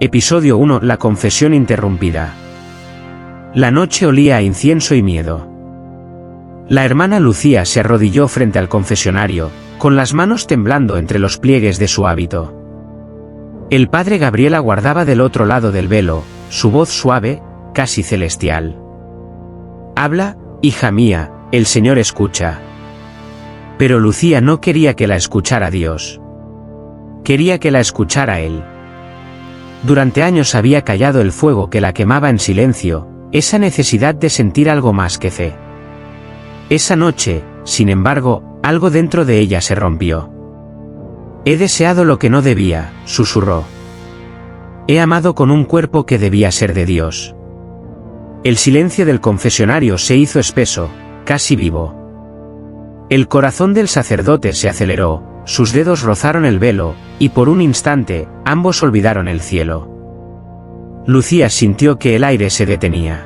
Episodio 1. La confesión interrumpida. La noche olía a incienso y miedo. La hermana Lucía se arrodilló frente al confesionario, con las manos temblando entre los pliegues de su hábito. El padre Gabriel aguardaba del otro lado del velo, su voz suave, casi celestial. «Habla, hija mía, el Señor escucha». Pero Lucía no quería que la escuchara Dios. Quería que la escuchara él. Durante años había callado el fuego que la quemaba en silencio, esa necesidad de sentir algo más que fe. Esa noche, sin embargo, algo dentro de ella se rompió. «He deseado lo que no debía», susurró. «He amado con un cuerpo que debía ser de Dios». El silencio del confesionario se hizo espeso, casi vivo. El corazón del sacerdote se aceleró, sus dedos rozaron el velo, y por un instante, ambos olvidaron el cielo. Lucía sintió que el aire se detenía.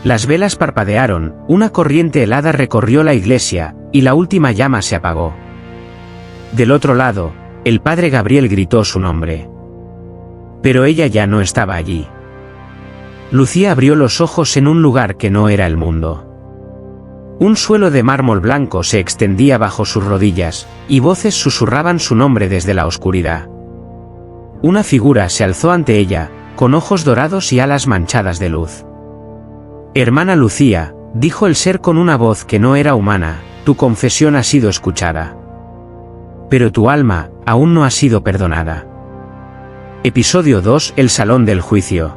Las velas parpadearon, una corriente helada recorrió la iglesia, y la última llama se apagó. Del otro lado, el padre Gabriel gritó su nombre. Pero ella ya no estaba allí. Lucía abrió los ojos en un lugar que no era el mundo. Un suelo de mármol blanco se extendía bajo sus rodillas, y voces susurraban su nombre desde la oscuridad. Una figura se alzó ante ella, con ojos dorados y alas manchadas de luz. «Hermana Lucía», dijo el ser con una voz que no era humana, «tu confesión ha sido escuchada. Pero tu alma, aún no ha sido perdonada». Episodio 2. El salón del juicio.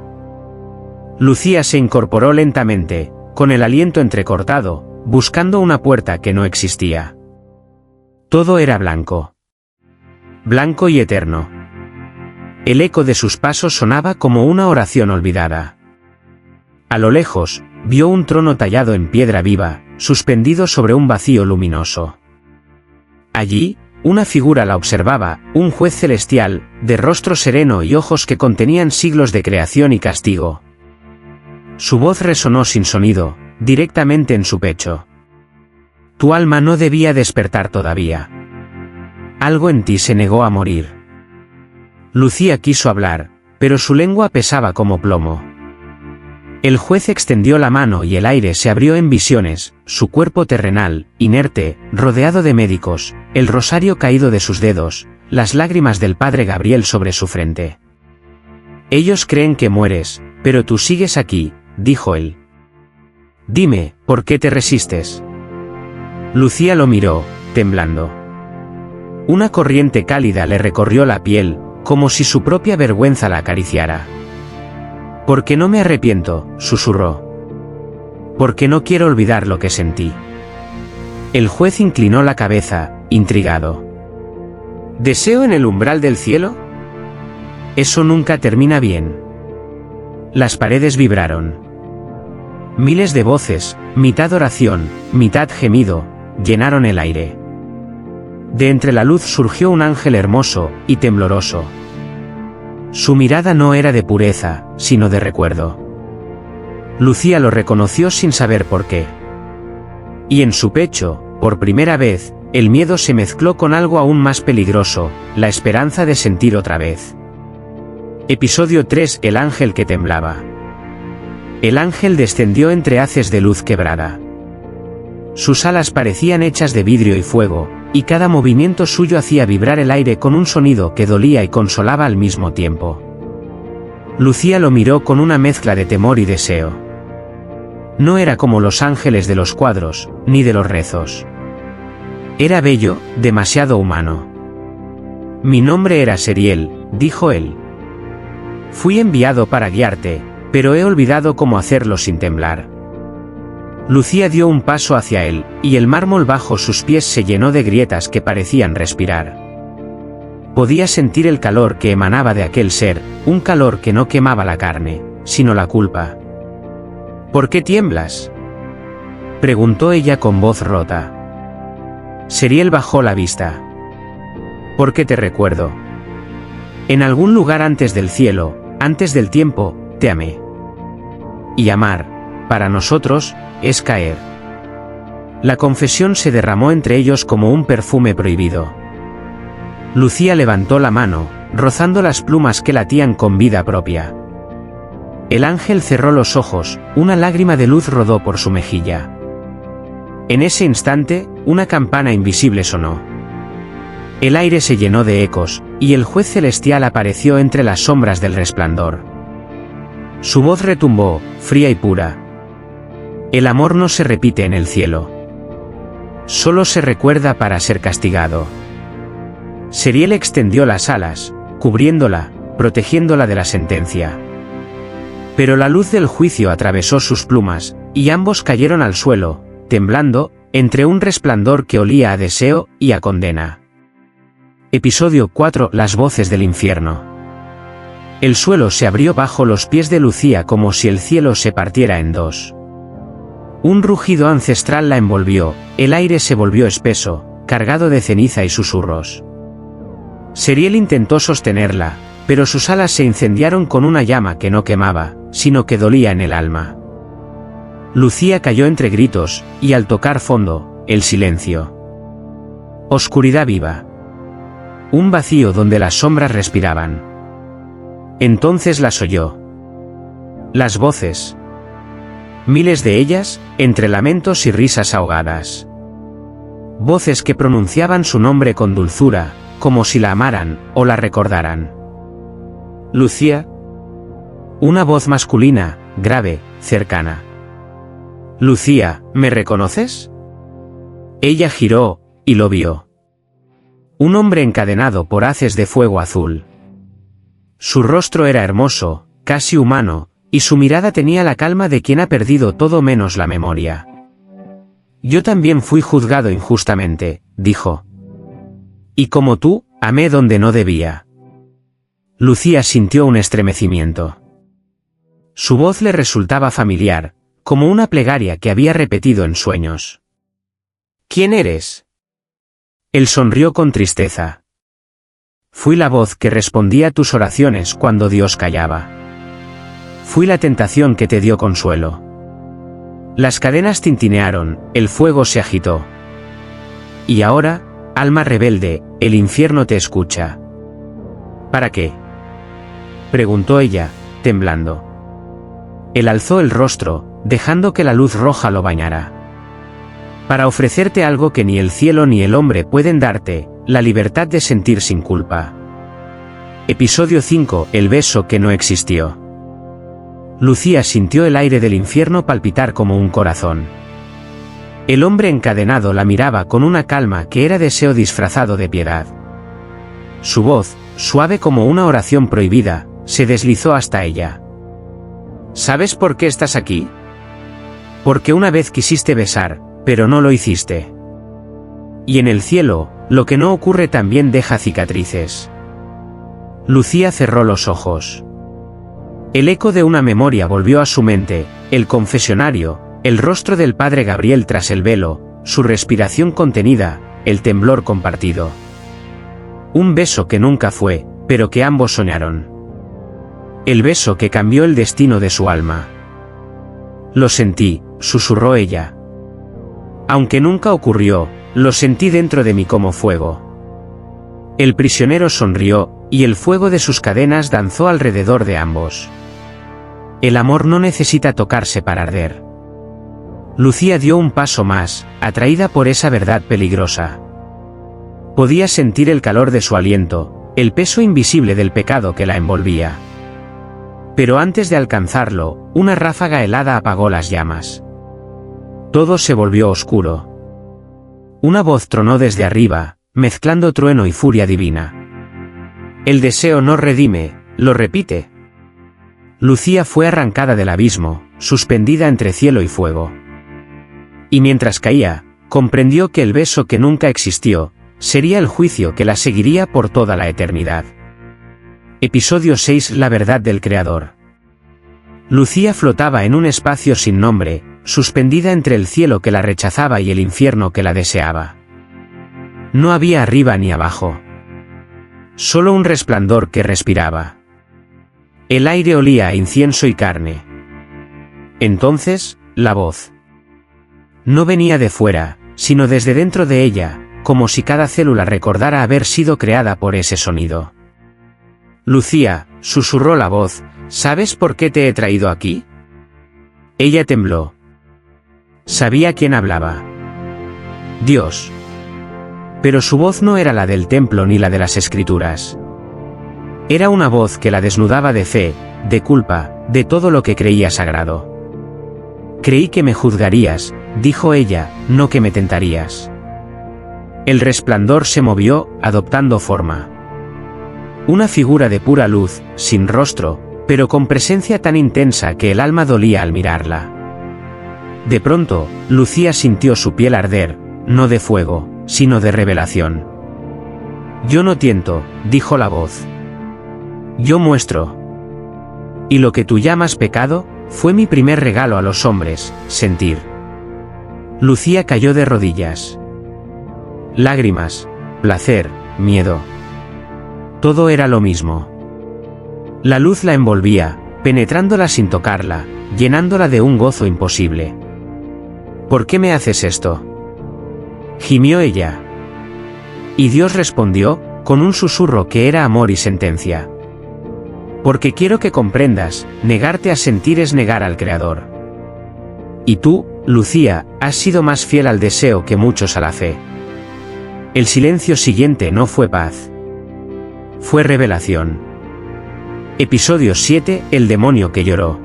Lucía se incorporó lentamente, con el aliento entrecortado, buscando una puerta que no existía. Todo era blanco. Blanco y eterno. El eco de sus pasos sonaba como una oración olvidada. A lo lejos, vio un trono tallado en piedra viva, suspendido sobre un vacío luminoso. Allí, una figura la observaba, un juez celestial, de rostro sereno y ojos que contenían siglos de creación y castigo. Su voz resonó sin sonido, directamente en su pecho. «Tu alma no debía despertar todavía. Algo en ti se negó a morir». Lucía quiso hablar, pero su lengua pesaba como plomo. El juez extendió la mano y el aire se abrió en visiones, su cuerpo terrenal, inerte, rodeado de médicos, el rosario caído de sus dedos, las lágrimas del padre Gabriel sobre su frente. «Ellos creen que mueres, pero tú sigues aquí», dijo él. «Dime, ¿por qué te resistes?» Lucía lo miró, temblando. Una corriente cálida le recorrió la piel, como si su propia vergüenza la acariciara. «Porque no me arrepiento», susurró. «Porque no quiero olvidar lo que sentí». El juez inclinó la cabeza, intrigado. «¿Deseo en el umbral del cielo?» «Eso nunca termina bien». Las paredes vibraron. Miles de voces, mitad oración, mitad gemido, llenaron el aire. De entre la luz surgió un ángel hermoso y tembloroso. Su mirada no era de pureza, sino de recuerdo. Lucía lo reconoció sin saber por qué. Y en su pecho, por primera vez, el miedo se mezcló con algo aún más peligroso, la esperanza de sentir otra vez. Episodio 3. El ángel que temblaba. El ángel descendió entre haces de luz quebrada. Sus alas parecían hechas de vidrio y fuego, y cada movimiento suyo hacía vibrar el aire con un sonido que dolía y consolaba al mismo tiempo. Lucía lo miró con una mezcla de temor y deseo. No era como los ángeles de los cuadros, ni de los rezos. Era bello, demasiado humano. «Mi nombre era Seriel», dijo él. «Fui enviado para guiarte, pero he olvidado cómo hacerlo sin temblar». Lucía dio un paso hacia él, y el mármol bajo sus pies se llenó de grietas que parecían respirar. Podía sentir el calor que emanaba de aquel ser, un calor que no quemaba la carne, sino la culpa. «¿Por qué tiemblas?», preguntó ella con voz rota. Seriel bajó la vista. «Porque te recuerdo. En algún lugar antes del cielo, antes del tiempo, te amé. Y amar, para nosotros, es caer». La confesión se derramó entre ellos como un perfume prohibido. Lucía levantó la mano, rozando las plumas que latían con vida propia. El ángel cerró los ojos, una lágrima de luz rodó por su mejilla. En ese instante, una campana invisible sonó. El aire se llenó de ecos, y el juez celestial apareció entre las sombras del resplandor. Su voz retumbó, fría y pura. El amor no se repite en el cielo. Solo se recuerda para ser castigado. Seriel extendió las alas, cubriéndola, protegiéndola de la sentencia. Pero la luz del juicio atravesó sus plumas, y ambos cayeron al suelo, temblando, entre un resplandor que olía a deseo y a condena. Episodio 4: Las voces del infierno. El suelo se abrió bajo los pies de Lucía como si el cielo se partiera en dos. Un rugido ancestral la envolvió, el aire se volvió espeso, cargado de ceniza y susurros. Seriel intentó sostenerla, pero sus alas se incendiaron con una llama que no quemaba, sino que dolía en el alma. Lucía cayó entre gritos, y al tocar fondo, el silencio. Oscuridad viva. Un vacío donde las sombras respiraban. Entonces las oyó. Las voces. Miles de ellas, entre lamentos y risas ahogadas. Voces que pronunciaban su nombre con dulzura, como si la amaran, o la recordaran. Lucía. Una voz masculina, grave, cercana. Lucía, ¿me reconoces? Ella giró, y lo vio. Un hombre encadenado por haces de fuego azul. Su rostro era hermoso, casi humano, y su mirada tenía la calma de quien ha perdido todo menos la memoria. Yo también fui juzgado injustamente, dijo. Y como tú, amé donde no debía. Lucía sintió un estremecimiento. Su voz le resultaba familiar, como una plegaria que había repetido en sueños. ¿Quién eres? Él sonrió con tristeza. Fui la voz que respondía a tus oraciones cuando Dios callaba. Fui la tentación que te dio consuelo. Las cadenas tintinearon, el fuego se agitó. Y ahora, alma rebelde, el infierno te escucha. ¿Para qué? Preguntó ella, temblando. Él alzó el rostro, dejando que la luz roja lo bañara. Para ofrecerte algo que ni el cielo ni el hombre pueden darte, la libertad de sentir sin culpa. Episodio 5: El beso que no existió. Lucía sintió el aire del infierno palpitar como un corazón. El hombre encadenado la miraba con una calma que era deseo disfrazado de piedad. Su voz, suave como una oración prohibida, se deslizó hasta ella. ¿Sabes por qué estás aquí? Porque una vez quisiste besar, pero no lo hiciste. Y en el cielo, lo que no ocurre también deja cicatrices. Lucía cerró los ojos. El eco de una memoria volvió a su mente, el confesionario, el rostro del padre Gabriel tras el velo, su respiración contenida, el temblor compartido. Un beso que nunca fue, pero que ambos soñaron. El beso que cambió el destino de su alma. Lo sentí, susurró ella. Aunque nunca ocurrió, lo sentí dentro de mí como fuego. El prisionero sonrió, y el fuego de sus cadenas danzó alrededor de ambos. El amor no necesita tocarse para arder. Lucía dio un paso más, atraída por esa verdad peligrosa. Podía sentir el calor de su aliento, el peso invisible del pecado que la envolvía. Pero antes de alcanzarlo, una ráfaga helada apagó las llamas. Todo se volvió oscuro. Una voz tronó desde arriba, mezclando trueno y furia divina. El deseo no redime, lo repite. Lucía fue arrancada del abismo, suspendida entre cielo y fuego. Y mientras caía, comprendió que el beso que nunca existió, sería el juicio que la seguiría por toda la eternidad. Episodio 6: La verdad del Creador. Lucía flotaba en un espacio sin nombre, suspendida entre el cielo que la rechazaba y el infierno que la deseaba. No había arriba ni abajo. Solo un resplandor que respiraba. El aire olía a incienso y carne. Entonces, la voz. No venía de fuera, sino desde dentro de ella, como si cada célula recordara haber sido creada por ese sonido. Lucía, susurró la voz, ¿sabes por qué te he traído aquí? Ella tembló. Sabía quién hablaba. Dios. Pero su voz no era la del templo ni la de las escrituras. Era una voz que la desnudaba de fe, de culpa, de todo lo que creía sagrado. Creí que me juzgarías, dijo ella, no que me tentarías. El resplandor se movió, adoptando forma. Una figura de pura luz, sin rostro, pero con presencia tan intensa que el alma dolía al mirarla. De pronto, Lucía sintió su piel arder, no de fuego, sino de revelación. Yo no tiento, dijo la voz. Yo muestro. Y lo que tú llamas pecado, fue mi primer regalo a los hombres, sentir. Lucía cayó de rodillas. Lágrimas, placer, miedo. Todo era lo mismo. La luz la envolvía, penetrándola sin tocarla, llenándola de un gozo imposible. ¿Por qué me haces esto?, gimió ella. Y Dios respondió, con un susurro que era amor y sentencia. Porque quiero que comprendas, negarte a sentir es negar al Creador. Y tú, Lucía, has sido más fiel al deseo que muchos a la fe. El silencio siguiente no fue paz. Fue revelación. Episodio 7, el demonio que lloró.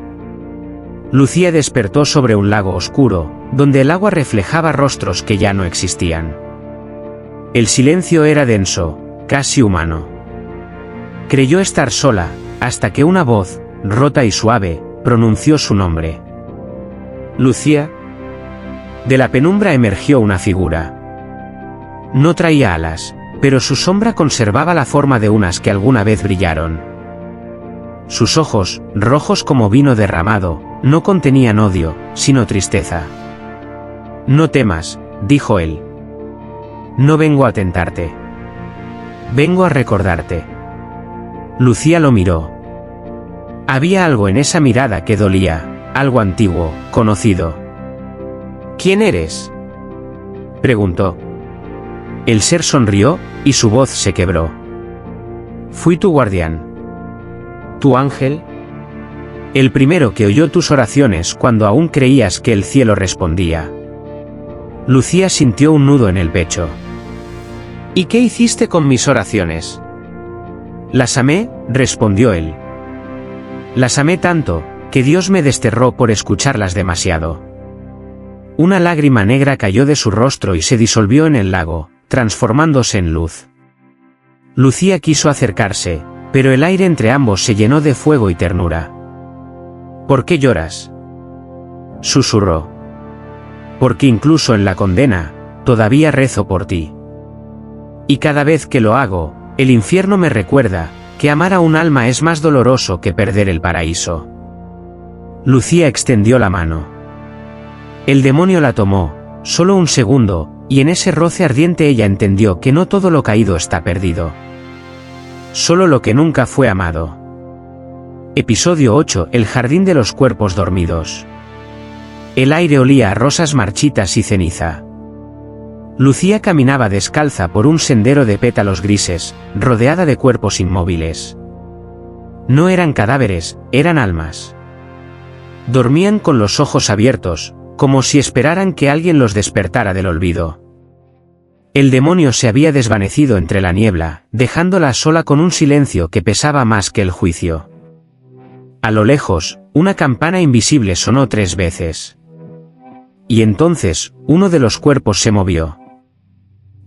Lucía despertó sobre un lago oscuro, donde el agua reflejaba rostros que ya no existían. El silencio era denso, casi humano. Creyó estar sola, hasta que una voz, rota y suave, pronunció su nombre. Lucía. De la penumbra emergió una figura. No traía alas, pero su sombra conservaba la forma de unas que alguna vez brillaron. Sus ojos, rojos como vino derramado, no contenían odio, sino tristeza. No temas, dijo él. No vengo a tentarte. Vengo a recordarte. Lucía lo miró. Había algo en esa mirada que dolía, algo antiguo, conocido. ¿Quién eres?, preguntó. El ser sonrió, y su voz se quebró. Fui tu guardián. ¿Tu ángel? El primero que oyó tus oraciones cuando aún creías que el cielo respondía. Lucía sintió un nudo en el pecho. ¿Y qué hiciste con mis oraciones? Las amé, respondió él. Las amé tanto, que Dios me desterró por escucharlas demasiado. Una lágrima negra cayó de su rostro y se disolvió en el lago, transformándose en luz. Lucía quiso acercarse, pero el aire entre ambos se llenó de fuego y ternura. ¿Por qué lloras?, susurró. Porque incluso en la condena, todavía rezo por ti. Y cada vez que lo hago, el infierno me recuerda, que amar a un alma es más doloroso que perder el paraíso. Lucía extendió la mano. El demonio la tomó, solo un segundo, y en ese roce ardiente ella entendió que no todo lo caído está perdido. Solo lo que nunca fue amado. Episodio 8, el jardín de los cuerpos dormidos. El aire olía a rosas marchitas y ceniza. Lucía caminaba descalza por un sendero de pétalos grises, rodeada de cuerpos inmóviles. No eran cadáveres, eran almas. Dormían con los ojos abiertos, como si esperaran que alguien los despertara del olvido. El demonio se había desvanecido entre la niebla, dejándola sola con un silencio que pesaba más que el juicio. A lo lejos, una campana invisible sonó 3 veces. Y entonces, uno de los cuerpos se movió.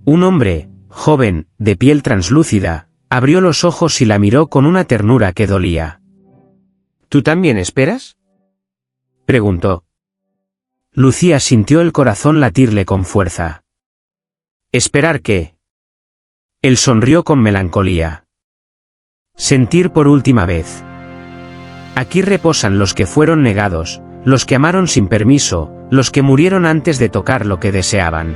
Un hombre, joven, de piel translúcida, abrió los ojos y la miró con una ternura que dolía. ¿Tú también esperas?, preguntó. Lucía sintió el corazón latirle con fuerza. ¿Esperar qué? Él sonrió con melancolía. Sentir por última vez. Aquí reposan los que fueron negados, los que amaron sin permiso, los que murieron antes de tocar lo que deseaban.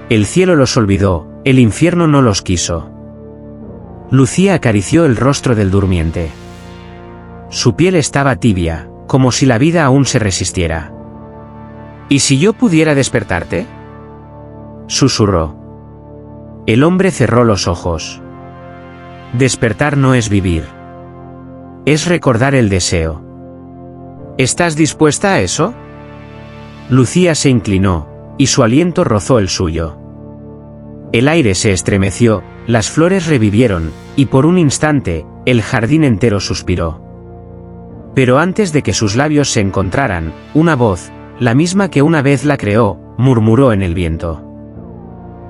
El cielo los olvidó, el infierno no los quiso. Lucía acarició el rostro del durmiente. Su piel estaba tibia, como si la vida aún se resistiera. ¿Y si yo pudiera despertarte?, susurró. El hombre cerró los ojos. Despertar no es vivir. Es recordar el deseo. ¿Estás dispuesta a eso? Lucía se inclinó, y su aliento rozó el suyo. El aire se estremeció, las flores revivieron, y por un instante, el jardín entero suspiró. Pero antes de que sus labios se encontraran, una voz, la misma que una vez la creó, murmuró en el viento.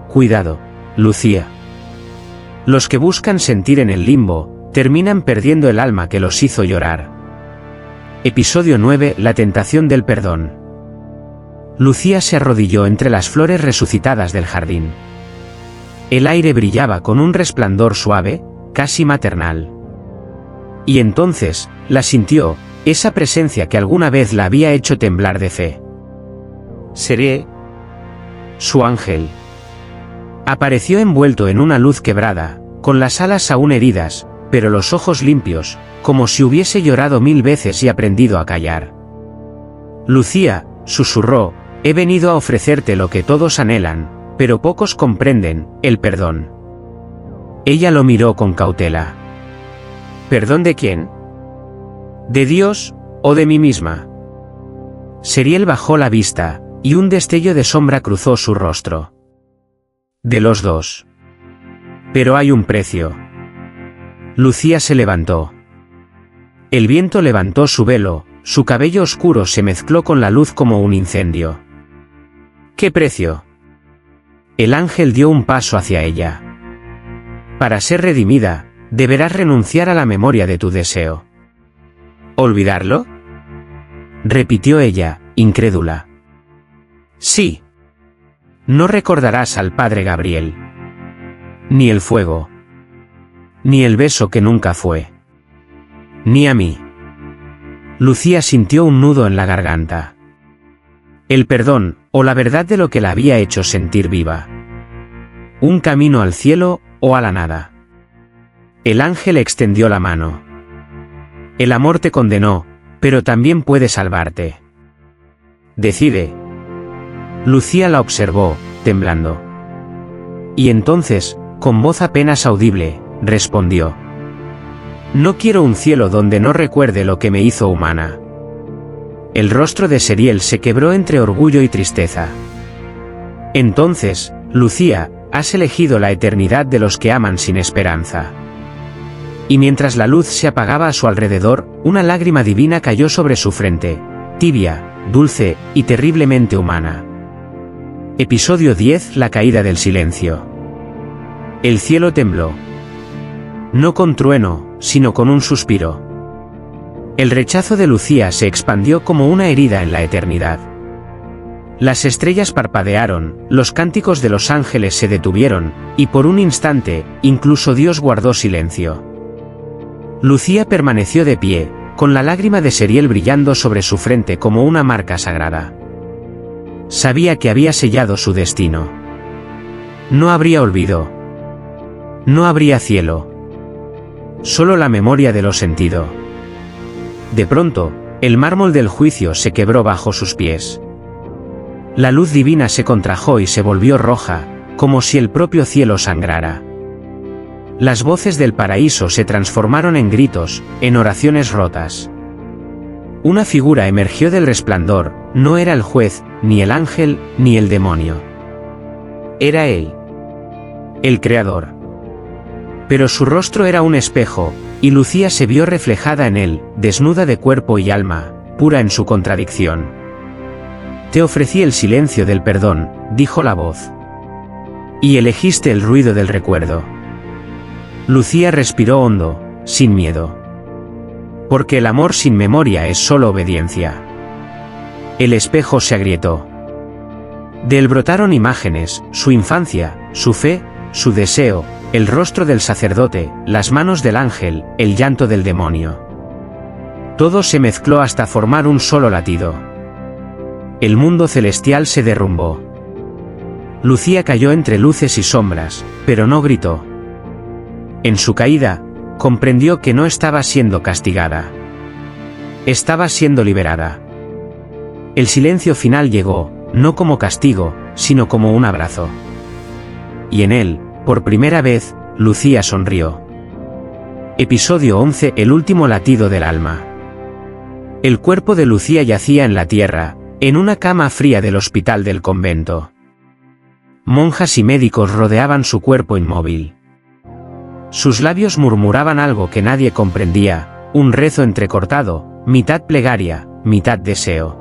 Cuidado, Lucía. Los que buscan sentir en el limbo, terminan perdiendo el alma que los hizo llorar. Episodio 9. La tentación del perdón. Lucía se arrodilló entre las flores resucitadas del jardín. El aire brillaba con un resplandor suave, casi maternal. Y entonces, la sintió, esa presencia que alguna vez la había hecho temblar de fe. Seré su ángel. Apareció envuelto en una luz quebrada, con las alas aún heridas, pero los ojos limpios, como si hubiese llorado 1000 veces y aprendido a callar. Lucía, susurró, he venido a ofrecerte lo que todos anhelan, pero pocos comprenden, el perdón. Ella lo miró con cautela. ¿Perdón de quién? ¿De Dios, o de mí misma? Seriel bajó la vista, y un destello de sombra cruzó su rostro. De los dos. Pero hay un precio. Lucía se levantó. El viento levantó su velo, su cabello oscuro se mezcló con la luz como un incendio. ¿Qué precio? El ángel dio un paso hacia ella. Para ser redimida, deberás renunciar a la memoria de tu deseo. ¿Olvidarlo? Repitió ella, incrédula. Sí. No recordarás al padre Gabriel. Ni el fuego. Ni el beso que nunca fue. Ni a mí. Lucía sintió un nudo en la garganta. El perdón, o la verdad de lo que la había hecho sentir viva. Un camino al cielo, o a la nada. El ángel extendió la mano. El amor te condenó, pero también puede salvarte. Decide. Lucía la observó, temblando. Y entonces, con voz apenas audible, respondió. No quiero un cielo donde no recuerde lo que me hizo humana. El rostro de Seriel se quebró entre orgullo y tristeza. Entonces, Lucía, has elegido la eternidad de los que aman sin esperanza. Y mientras la luz se apagaba a su alrededor, una lágrima divina cayó sobre su frente, tibia, dulce, y terriblemente humana. Episodio 10. La caída del silencio. El cielo tembló. No con trueno, sino con un suspiro. El rechazo de Lucía se expandió como una herida en la eternidad. Las estrellas parpadearon, los cánticos de los ángeles se detuvieron, y por un instante, incluso Dios guardó silencio. Lucía permaneció de pie, con la lágrima de Seriel brillando sobre su frente como una marca sagrada. Sabía que había sellado su destino. No habría olvido. No habría cielo. Solo la memoria de lo sentido. De pronto, el mármol del juicio se quebró bajo sus pies. La luz divina se contrajo y se volvió roja, como si el propio cielo sangrara. Las voces del paraíso se transformaron en gritos, en oraciones rotas. Una figura emergió del resplandor, no era el juez, ni el ángel, ni el demonio. Era él. El Creador. Pero su rostro era un espejo, y Lucía se vio reflejada en él, desnuda de cuerpo y alma, pura en su contradicción. Te ofrecí el silencio del perdón, dijo la voz. Y elegiste el ruido del recuerdo. Lucía respiró hondo, sin miedo. Porque el amor sin memoria es solo obediencia. El espejo se agrietó. De él brotaron imágenes, su infancia, su fe, su deseo, el rostro del sacerdote, las manos del ángel, el llanto del demonio. Todo se mezcló hasta formar un solo latido. El mundo celestial se derrumbó. Lucía cayó entre luces y sombras, pero no gritó. En su caída, comprendió que no estaba siendo castigada. Estaba siendo liberada. El silencio final llegó, no como castigo, sino como un abrazo. Y en él, por primera vez, Lucía sonrió. Episodio 11. El último latido del alma. El cuerpo de Lucía yacía en la tierra, en una cama fría del hospital del convento. Monjas y médicos rodeaban su cuerpo inmóvil. Sus labios murmuraban algo que nadie comprendía, un rezo entrecortado, mitad plegaria, mitad deseo.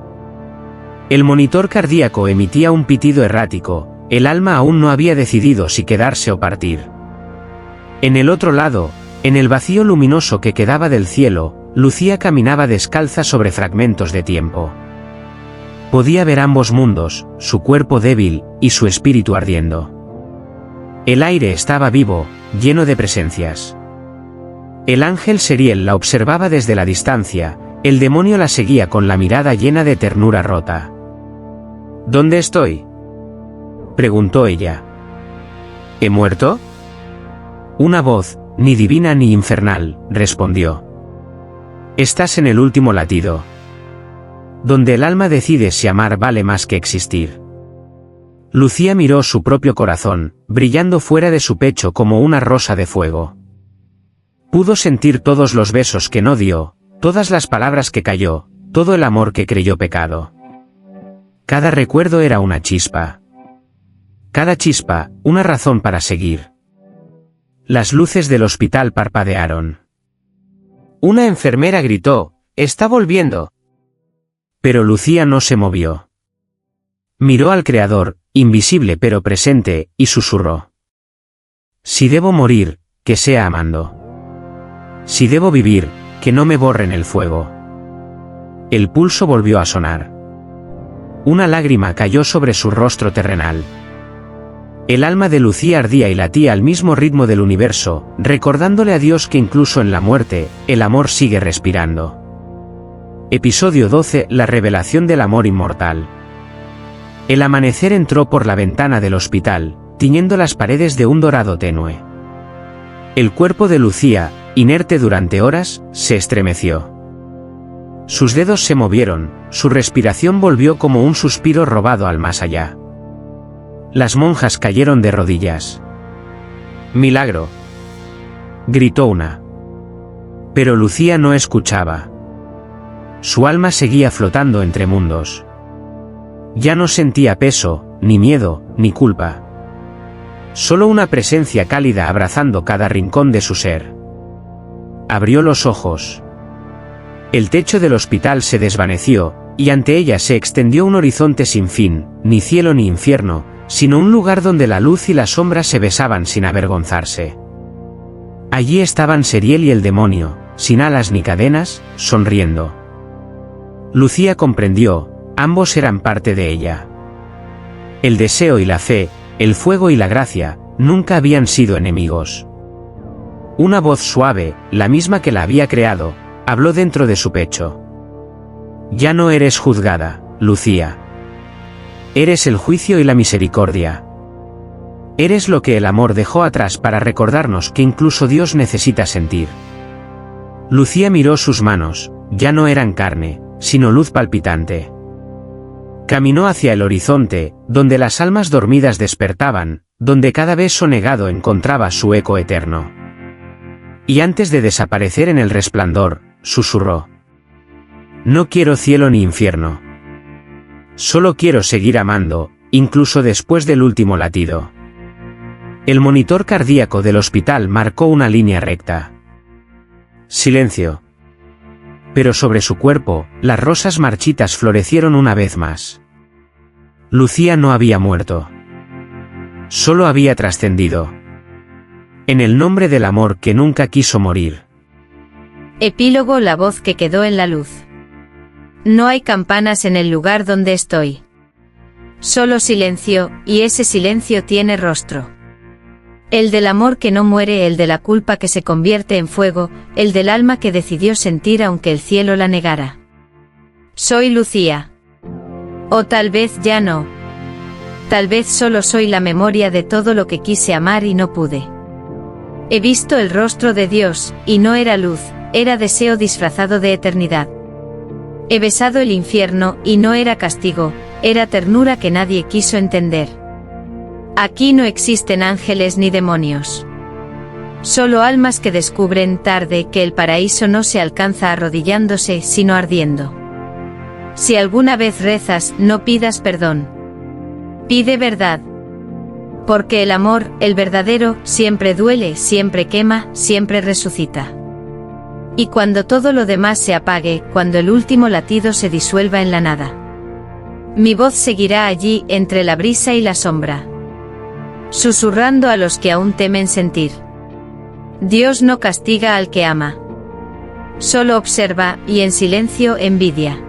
El monitor cardíaco emitía un pitido errático, el alma aún no había decidido si quedarse o partir. En el otro lado, en el vacío luminoso que quedaba del cielo, Lucía caminaba descalza sobre fragmentos de tiempo. Podía ver ambos mundos, su cuerpo débil, y su espíritu ardiendo. El aire estaba vivo, lleno de presencias. El ángel Seriel la observaba desde la distancia, el demonio la seguía con la mirada llena de ternura rota. ¿Dónde estoy?, preguntó ella. ¿He muerto? Una voz, ni divina ni infernal, respondió. Estás en el último latido, donde el alma decide si amar vale más que existir. Lucía miró su propio corazón, brillando fuera de su pecho como una rosa de fuego. Pudo sentir todos los besos que no dio, todas las palabras que calló, todo el amor que creyó pecado. Cada recuerdo era una chispa. Cada chispa, una razón para seguir. Las luces del hospital parpadearon. Una enfermera gritó, «¡Está volviendo!». Pero Lucía no se movió. Miró al Creador, invisible pero presente, y susurró. Si debo morir, que sea amando. Si debo vivir, que no me borren el fuego. El pulso volvió a sonar. Una lágrima cayó sobre su rostro terrenal. El alma de Lucía ardía y latía al mismo ritmo del universo, recordándole a Dios que incluso en la muerte, el amor sigue respirando. Episodio 12. La revelación del amor inmortal. El amanecer entró por la ventana del hospital, tiñendo las paredes de un dorado tenue. El cuerpo de Lucía, inerte durante horas, se estremeció. Sus dedos se movieron, su respiración volvió como un suspiro robado al más allá. Las monjas cayeron de rodillas. «¡Milagro!», gritó una. Pero Lucía no escuchaba. Su alma seguía flotando entre mundos. Ya no sentía peso, ni miedo, ni culpa. Solo una presencia cálida abrazando cada rincón de su ser. Abrió los ojos. El techo del hospital se desvaneció, y ante ella se extendió un horizonte sin fin, ni cielo ni infierno, sino un lugar donde la luz y la sombra se besaban sin avergonzarse. Allí estaban Seriel y el demonio, sin alas ni cadenas, sonriendo. Lucía comprendió, ambos eran parte de ella. El deseo y la fe, el fuego y la gracia, nunca habían sido enemigos. Una voz suave, la misma que la había creado, habló dentro de su pecho. Ya no eres juzgada, Lucía. Eres el juicio y la misericordia. Eres lo que el amor dejó atrás para recordarnos que incluso Dios necesita sentir. Lucía miró sus manos, ya no eran carne, sino luz palpitante. Caminó hacia el horizonte, donde las almas dormidas despertaban, donde cada beso negado encontraba su eco eterno. Y antes de desaparecer en el resplandor, susurró. No quiero cielo ni infierno. Solo quiero seguir amando, incluso después del último latido. El monitor cardíaco del hospital marcó una línea recta. Silencio. Pero sobre su cuerpo, las rosas marchitas florecieron una vez más. Lucía no había muerto. Solo había trascendido. En el nombre del amor que nunca quiso morir. Epílogo. La voz que quedó en la luz. No hay campanas en el lugar donde estoy. Solo silencio, y ese silencio tiene rostro. El del amor que no muere, el de la culpa que se convierte en fuego, el del alma que decidió sentir aunque el cielo la negara. Soy Lucía. O tal vez ya no. Tal vez solo soy la memoria de todo lo que quise amar y no pude. He visto el rostro de Dios, y no era luz, era deseo disfrazado de eternidad. He besado el infierno, y no era castigo, era ternura que nadie quiso entender. Aquí no existen ángeles ni demonios. Solo almas que descubren tarde que el paraíso no se alcanza arrodillándose, sino ardiendo. Si alguna vez rezas, no pidas perdón. Pide verdad. Porque el amor, el verdadero, siempre duele, siempre quema, siempre resucita. Y cuando todo lo demás se apague, cuando el último latido se disuelva en la nada, mi voz seguirá allí entre la brisa y la sombra, susurrando a los que aún temen sentir. Dios no castiga al que ama. Solo observa, y en silencio envidia.